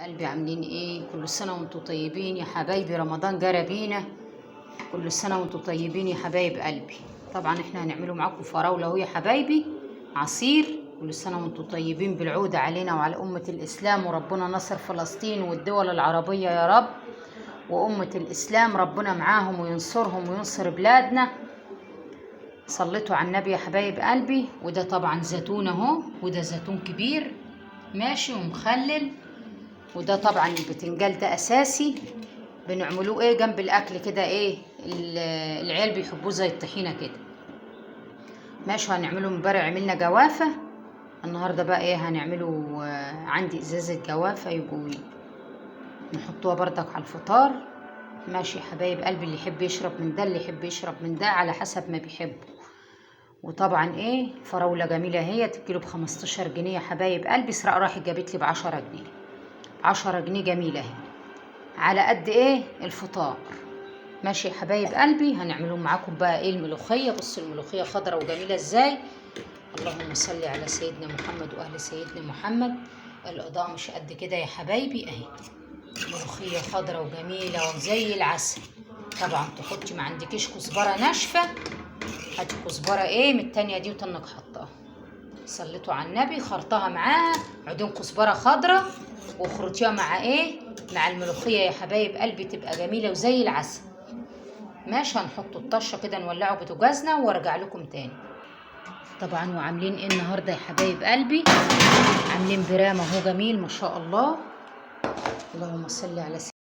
قلبي عاملين ايه؟ كل سنة وانتم طيبين يا حبايبي. رمضان جرى بينا. كل سنة وانتم طيبين يا حبايب قلبي. طبعا احنا هنعمله معاكم فراولة اهو يا حبايبي، عصير. كل سنة وانتم طيبين بالعودة علينا وعلى أمة الإسلام، وربنا نصر فلسطين والدول العربية يا رب، وأمة الإسلام ربنا معاهم وينصرهم وينصر بلادنا. صليتوا على النبي يا حبايب قلبي. وده طبعا زيتون اهو، وده زيتون كبير ماشي ومخلل. وده طبعا البتنجال ده اساسي، بنعملوه ايه جنب الاكل كده، ايه العيال بيحبوه زي الطحينه كده ماشي. هنعمله امبارح عملنا جوافه، النهارده بقى ايه هنعمله. عندي ازازه جوافه يبقوا نحطوها بردك على الفطار ماشي يا حبايب قلبي. اللي يحب يشرب من ده، اللي يحب يشرب من ده على حسب ما بيحبوا. وطبعا ايه فراوله جميله اهي، الكيلو ب15 جنيه يا حبايب قلبي. اسراء راحت جابت لي ب10 جنيه، 10 جنيه جميله اهي، على قد ايه الفطار ماشي يا حبايب قلبي. هنعمله معاكم بقى ايه الملوخيه. بصوا الملوخيه خضره وجميله ازاي. اللهم صل على سيدنا محمد واهل سيدنا محمد. الاضاءه مش قد كده يا حبايبي اهي، ملوخيه خضره وجميله وزي العسل. طبعا تحطي ما عندكيش كزبره ناشفه، هاتي كزبره ايه من التانيه دي وتنك حطاها. صليتوا على النبي، خرطها معاها عودين كزبره خضره وخرطيها مع ايه، مع الملوخيه يا حبايب قلبي، تبقى جميله وزي العسل ماشي. هنحط الطشه كده نولعه بوتاجازنا وارجع لكم تاني. طبعا وعاملين ايه النهارده يا حبايب قلبي؟ عاملين برام اهو جميل ما شاء الله. اللهم صل على سيدنا